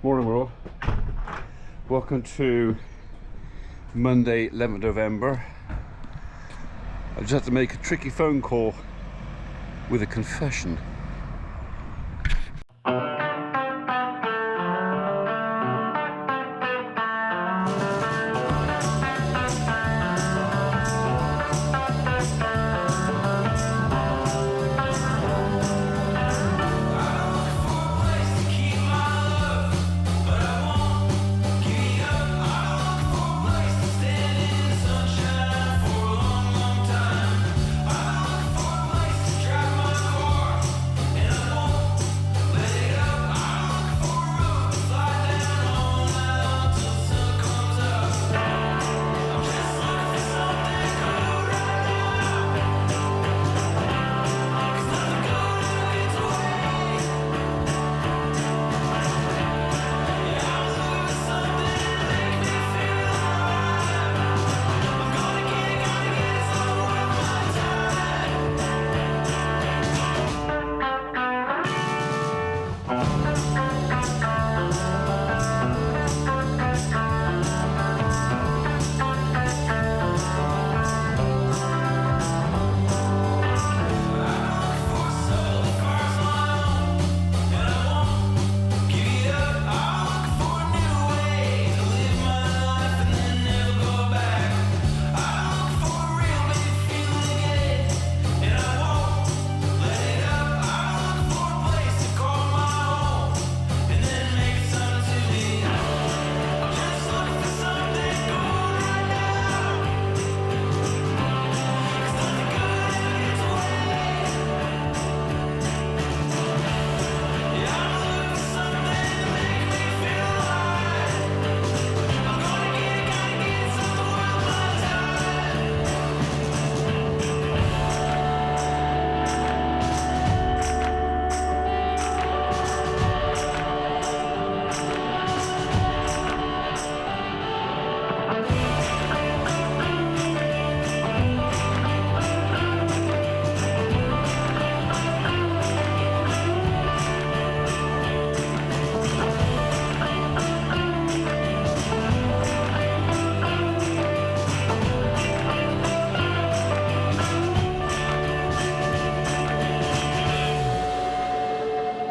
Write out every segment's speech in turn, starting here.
Morning world. Welcome to Monday 11th November. I just had to make a tricky phone call with a confession.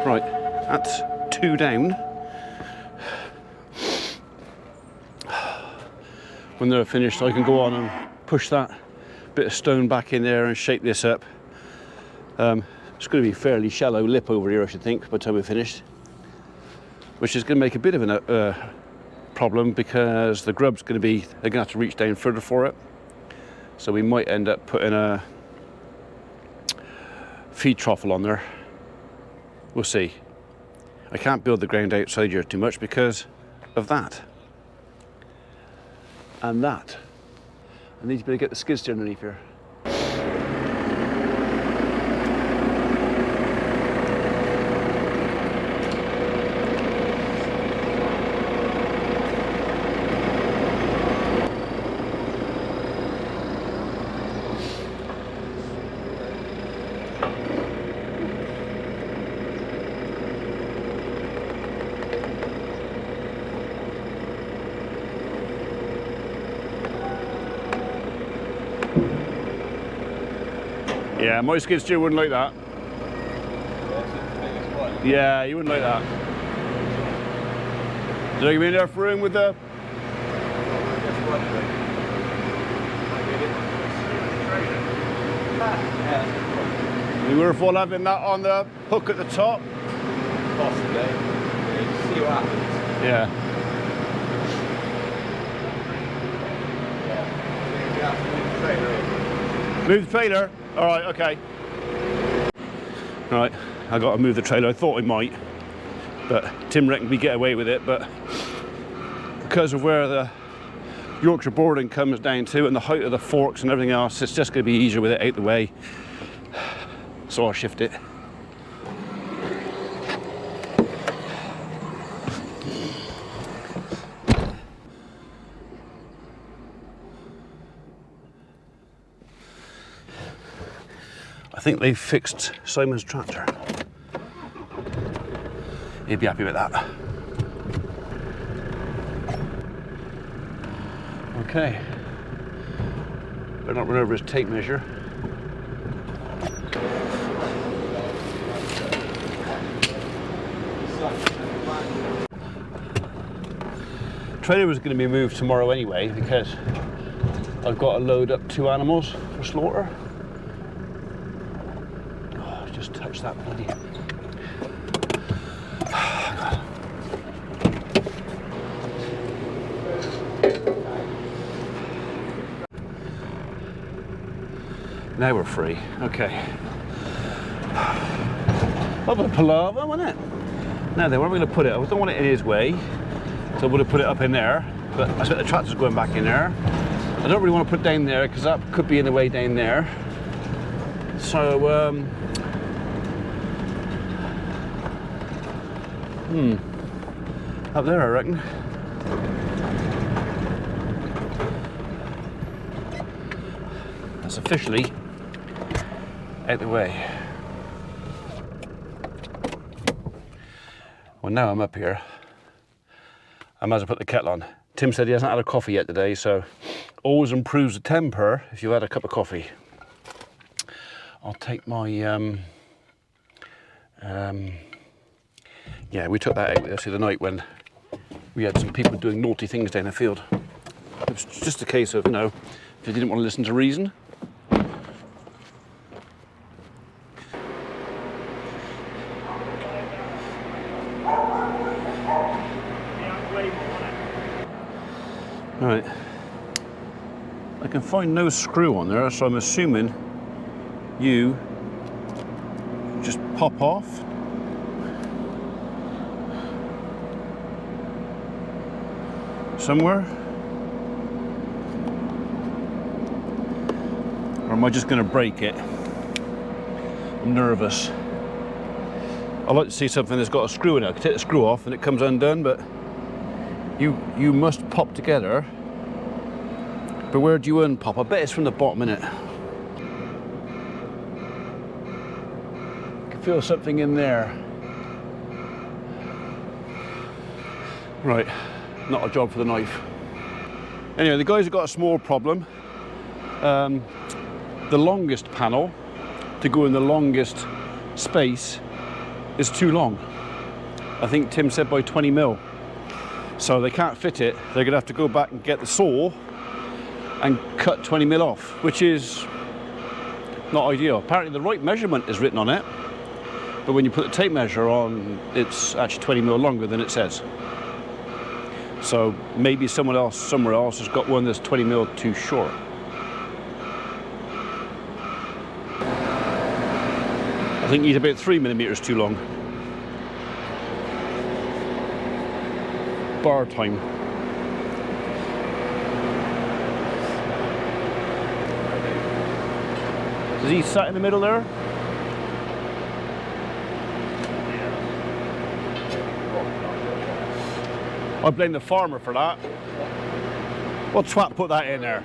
Right, that's 2 down. When they're finished, I can go on and push that bit of stone back in there and shape this up. It's going to be fairly shallow lip over here, I should think, by the time we're finished. Which is going to make a bit of a problem because the grub's going to be, they're going to have to reach down further for it. So we might end up putting a feed trough on there. We'll see. I can't build the ground outside here too much because of that. And that. I need to be able to get the skid steer underneath here. Yeah, my skid steer wouldn't like that. Yeah, you wouldn't like that. Did I give me enough room with the... We were for having that on the hook at the top? Possibly. Yeah, see what happens. Yeah. Move the trailer? All right, okay. All right, I got to move the trailer. I thought I might, but Tim reckoned we get away with it, but because of where the Yorkshire boarding comes down to and the height of the forks and everything else, it's just going to be easier with it out the way. So I'll shift it. I think they've fixed Simon's tractor. He'd be happy with that. Okay. Better not run over his tape measure. Trailer was going to be moved tomorrow anyway because I've got to load up 2 animals for slaughter. Oh, just touch that bloody. Now we're free. Okay. Of a palaver, wasn't it? Now then, where are we going to put it? I don't want it in his way, so I'm going to put it up in there. But I bet the tractor's going back in there. I don't really want to put it down there because that could be in the way down there. So, up there, I reckon. That's officially out the way. Well, now I'm up here, I might as well put the kettle on. Tim said he hasn't had a coffee yet today, so always improves the temper if you've had a cup of coffee. I'll take my, yeah, we took that out the other night when we had some people doing naughty things down the field. It was just a case of, you know, if you didn't want to listen to reason. Right, I can find no screw on there, so I'm assuming you just pop off. Somewhere? Or am I just going to break it? I'm nervous. I like to see something that's got a screw in it. I can take the screw off and it comes undone, but you must pop together. But where do you unpop? I bet it's from the bottom, innit? I can feel something in there. Right, not a job for the knife. Anyway, the guys have got a small problem. The longest panel to go in the longest space is too long. I think Tim said by 20 mil. So they can't fit it. They're gonna have to go back and get the saw and cut 20 mil off, which is not ideal. Apparently the right measurement is written on it, but when you put the tape measure on, it's actually 20 mil longer than it says. So maybe someone else somewhere else has got one that's 20 mil too short. I think he's about 3 millimeters too long. Bar time. Is he sat in the middle there? I blame the farmer for that. What twat put that in there?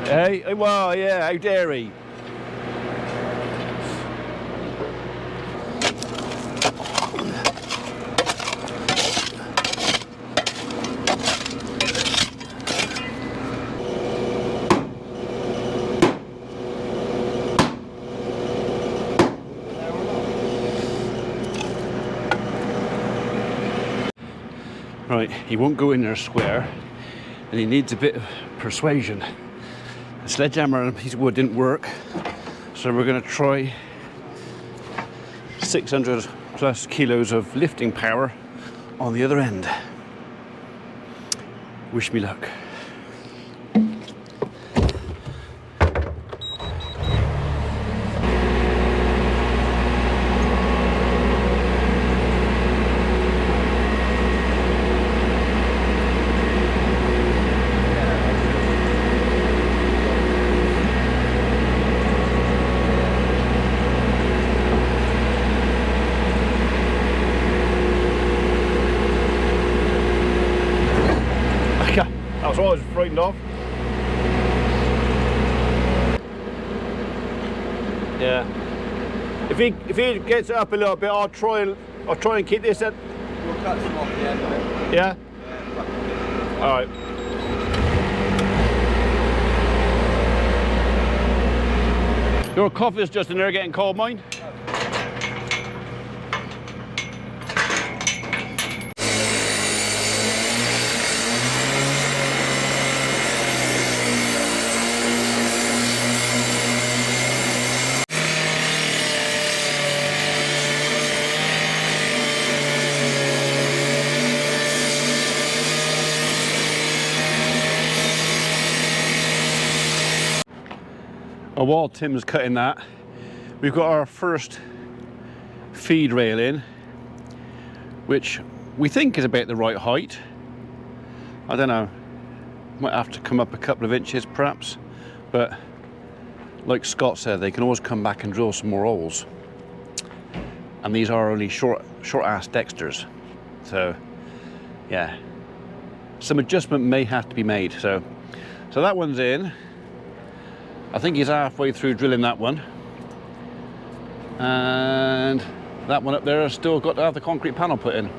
Hey, well, yeah, how dare he? Right, he won't go in there square, and he needs a bit of persuasion. The sledgehammer and a piece of wood didn't work, so we're going to try 600 plus kilos of lifting power on the other end. Wish me luck. That's what I was frightened of. Yeah. If he gets it up a little bit, I'll try and keep this at. We'll cut some off the end of it. Yeah. Yeah. All right. Your coffee's just in there getting cold, mind? While Tim's cutting that, we've got our first feed rail in, which we think is about the right height. I don't know, might have to come up a couple of inches perhaps, but like Scott said, they can always come back and drill some more holes. And these are only short ass Dexters, so yeah, some adjustment may have to be made. So that one's in. I think he's halfway through drilling that one, and that one up there has still got to have the concrete panel put in.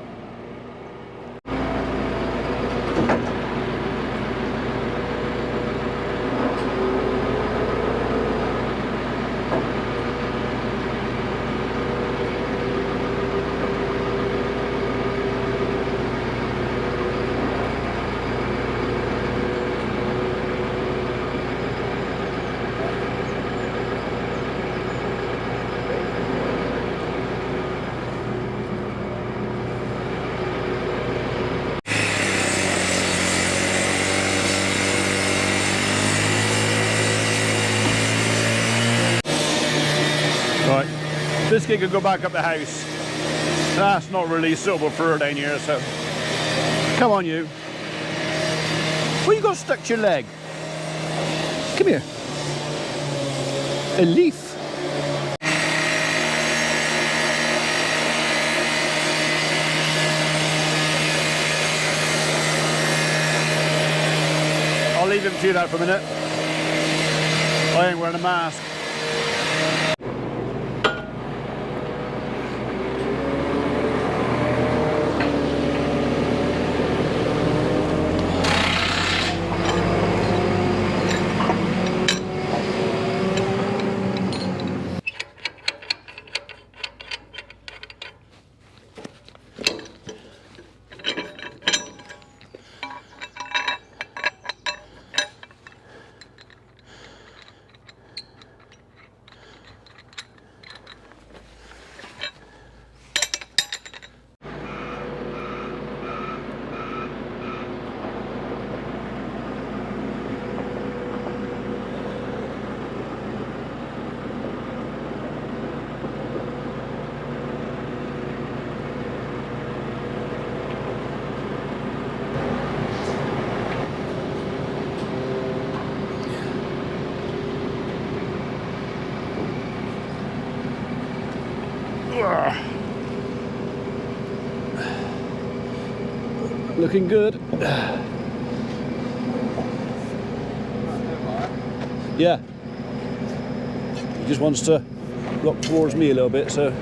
Right, this kid could go back up the house. That's not really suitable for her down here, so come on, you. Well, you got stuck to your leg. Come here. A leaf. I'll leave him to that for a minute. I ain't wearing a mask. Looking good. Yeah. He just wants to rock towards me a little bit, so.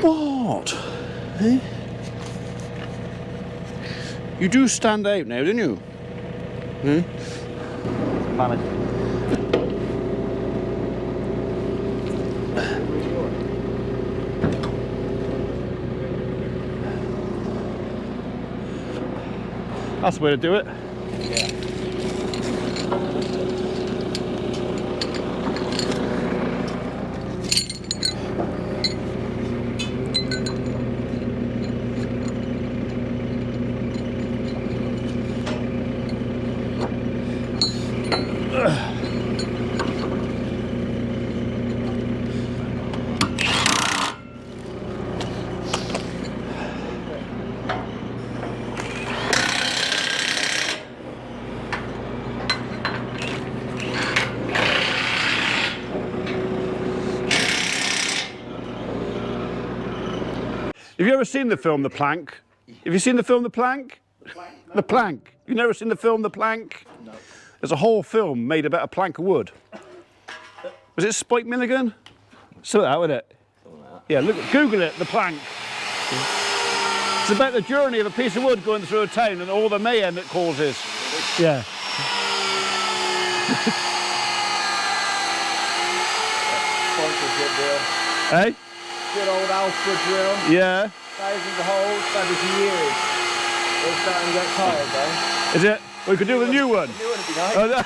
What? Eh? You do stand out now, don't you? Hmm? That's the way to do it. Have you ever seen the film The Plank? Have you seen the film The Plank? The Plank. You've never seen the film The Plank? No. There's a whole film made about a plank of wood. Was it Spike Milligan? Something like that, wasn't it? Yeah, look, Google it, The Plank. It's about the journey of a piece of wood going through a town and all the mayhem it causes. Yeah. Sponsorship deal. Hey? Good old Alfred drill. Yeah. Thousands of holes, maybe for years. They're starting to get tired though. Is it? We could do with a new one. New one would be nice. Oh, no.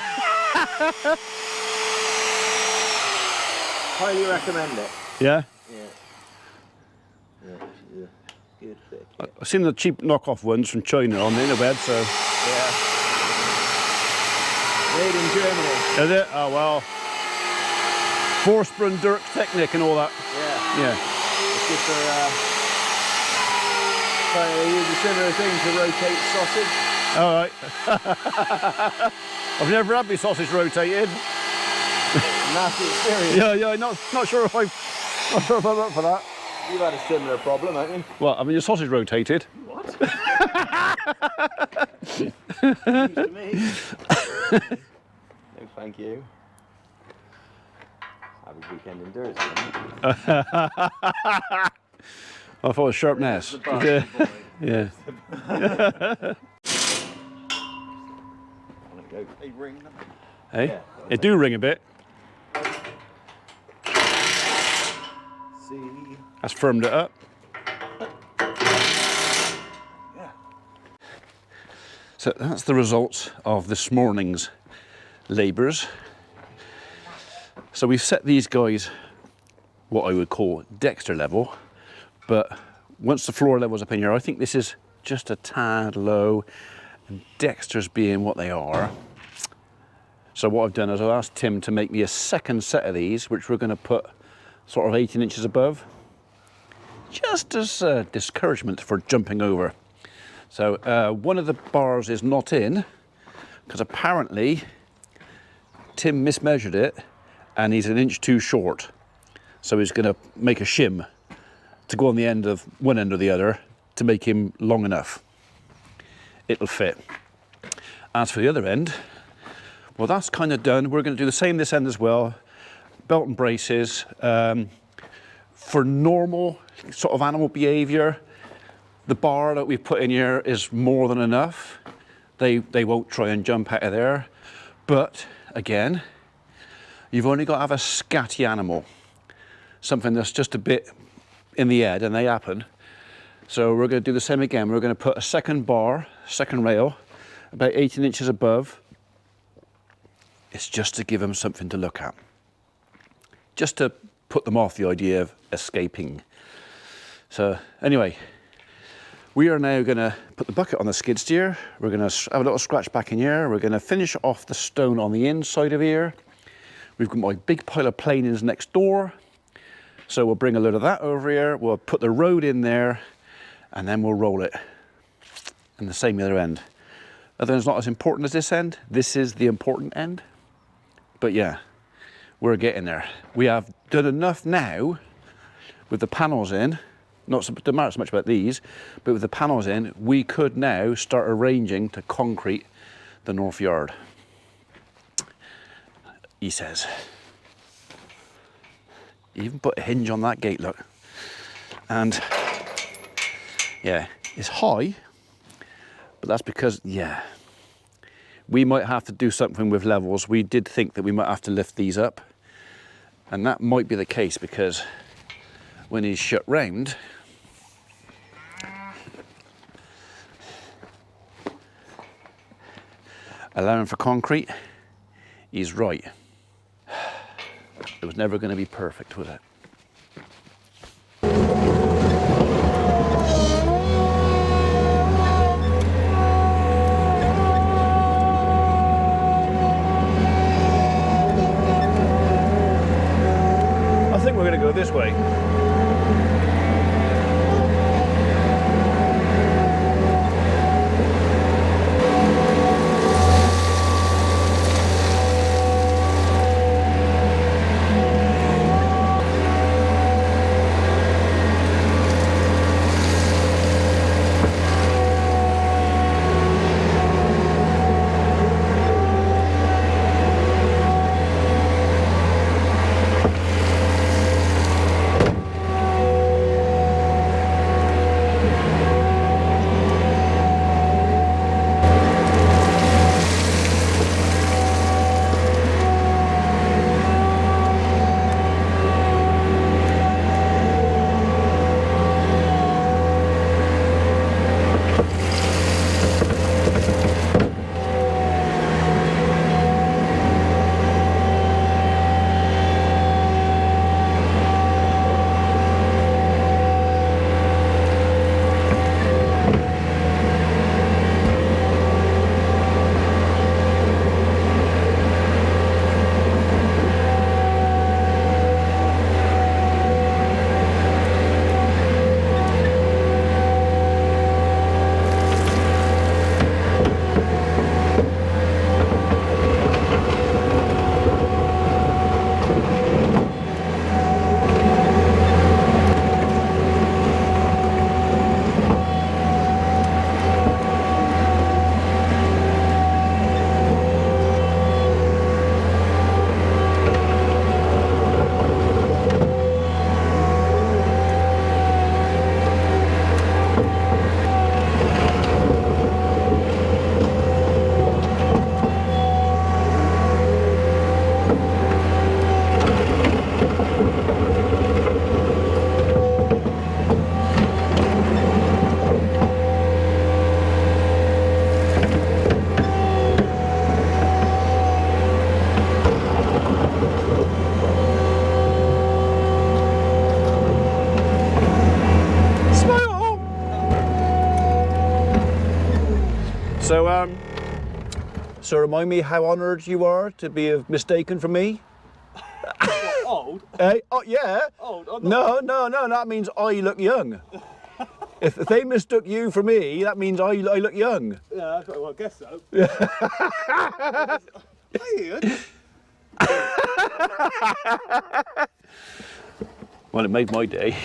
Highly recommend it. Yeah? Yeah. Good thick. I've seen the cheap knockoff ones from China on the interweb, so. Yeah. Made in Germany. Is it? Oh, well. Vorsprung Dirk technique and all that. Yeah. Yeah. It's good for, they use a similar thing to rotate sausage. All right. I've never had my sausage rotated. Nasty experience. Yeah, not sure if I'm up for that. You've had a similar problem, haven't you? Well, I mean, your sausage rotated. What? News to me. No, thank you. Have a weekend in Durham. I thought it was sharpness. Yeah. They ring them. Hey? Yeah. It do ring a bit. See. That's firmed it up. Yeah. So that's the results of this morning's labours. So we've set these guys what I would call Dexter level, but once the floor level's up in here, I think this is just a tad low, and Dexter's being what they are. So what I've done is I've asked Tim to make me a second set of these, which we're going to put sort of 18 inches above, just as discouragement for jumping over. So one of the bars is not in, because apparently Tim mismeasured it, and he's an inch too short. So he's going to make a shim to go on the end of one end or the other to make him long enough. It'll fit. As for the other end, well, that's kind of done. We're going to do the same this end as well. Belt and braces. For normal sort of animal behavior, the bar that we've put in here is more than enough. They won't try and jump out of there. But again, you've only got to have a scatty animal, something that's just a bit in the head, and they happen. So we're going to do the same again. We're going to put a second bar, second rail, about 18 inches above. It's just to give them something to look at, just to put them off the idea of escaping. So anyway, we are now going to put the bucket on the skid steer. We're going to have a little scratch back in here. We're going to finish off the stone on the inside of here. We've got my big pile of planings next door. So we'll bring a load of that over here. We'll put the road in there, and then we'll roll it. And the same the other end. Other than it's not as important as this end. This is the important end. But yeah, we're getting there. We have done enough now with the panels in. Not so much about these, but with the panels in, we could now start arranging to concrete the north yard. He says. He even put a hinge on that gate, look. And yeah, it's high, but that's because, yeah, we might have to do something with levels. We did think that we might have to lift these up, and that might be the case because when he's shut round, allowing for concrete, he's right. It was never going to be perfect, was it? I think we're going to go this way. So remind me how honoured you are to be mistaken for me. What, old? Hey, oh yeah. Old? I'm No, that means I look young. If they mistook you for me, that means I look young. Yeah, well, I guess so. Hey, Ian. Well, it made my day.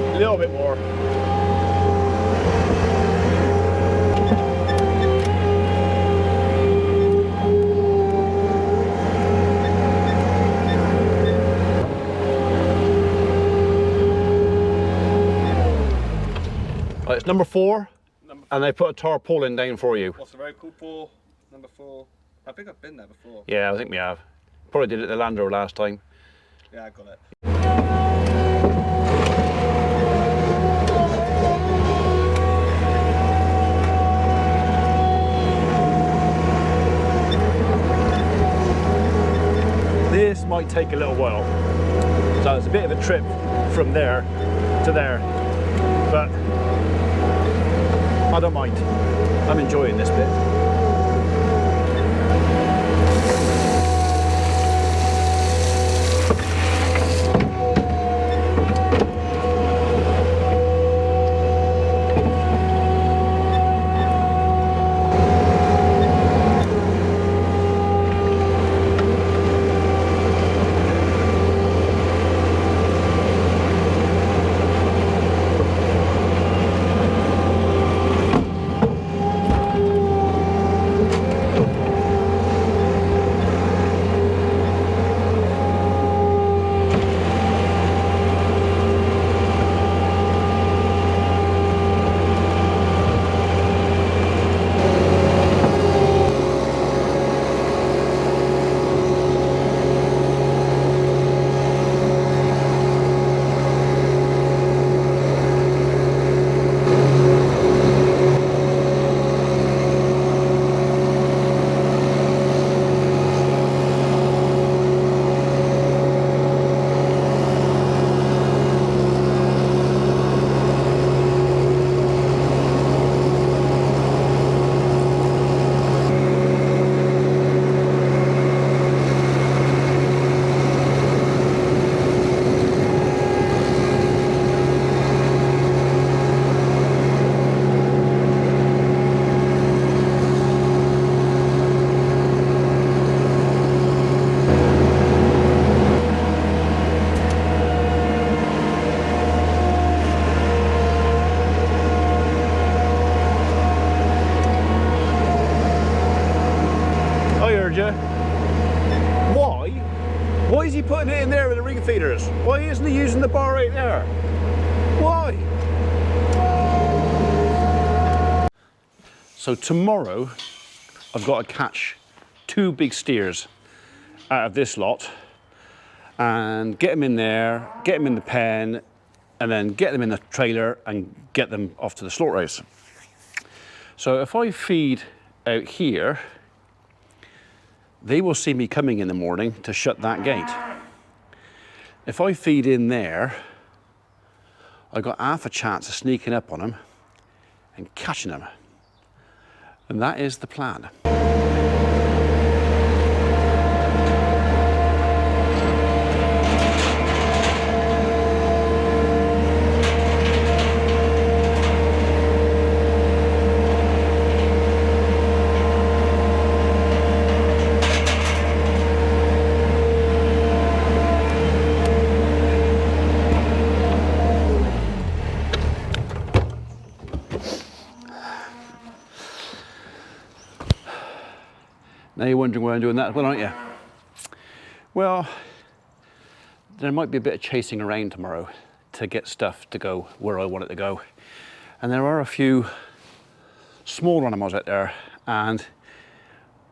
A little bit more. It's number 4, and they put a tarpaulin down for you. What's the road called for? Number 4. I think I've been there before. Yeah, I think we have. Probably did it at the Land Rover last time. Yeah, I got it. This might take a little while. So it's a bit of a trip from there to there. But I don't mind. I'm enjoying this bit. Why is he putting it in there with the ring feeders? Why isn't he using the bar right there? Why? So tomorrow I've got to catch 2 big steers out of this lot and get them in there, get them in the pen, and then get them in the trailer and get them off to the slaughterhouse. So if I feed out here, they will see me coming in the morning to shut that gate. If I feed in there, I've got half a chance of sneaking up on them and catching them. And that is the plan. Now you're wondering why I'm doing that as well, aren't you? Well, there might be a bit of chasing around tomorrow to get stuff to go where I want it to go. And there are a few small animals out there, and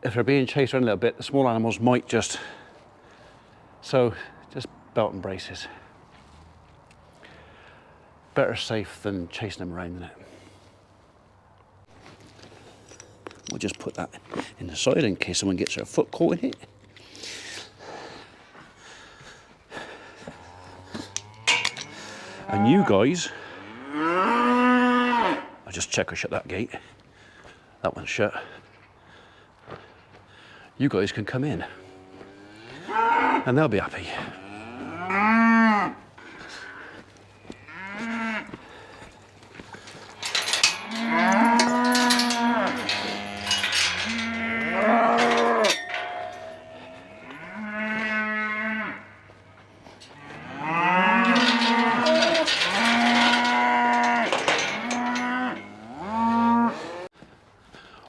if they're being chased around a little bit, the small animals might just... So belt and braces. Better safe than chasing them around, isn't it? We'll just put that in the side in case someone gets their foot caught in it. And you guys, I'll just check I shut that gate. That one's shut. You guys can come in and they'll be happy.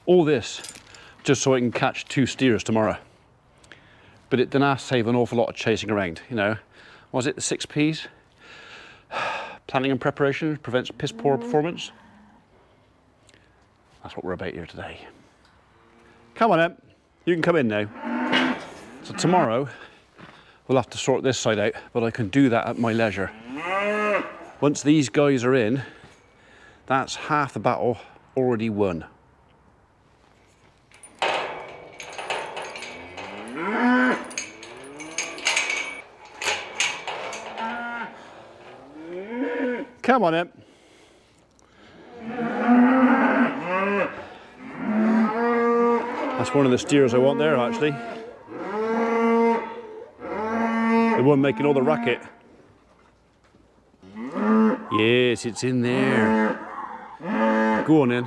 All this just so I can catch 2 steers tomorrow. But it didn't save an awful lot of chasing around, you know. Was it the 6 Ps? Planning and preparation prevents piss poor performance. That's what we're about here today. Come on, Em. You can come in now. So tomorrow, we'll have to sort this side out, but I can do that at my leisure. Once these guys are in, that's half the battle already won. Come on, Em. That's one of the steers I want there, actually. The one making all the racket. Yes, it's in there. Go on in.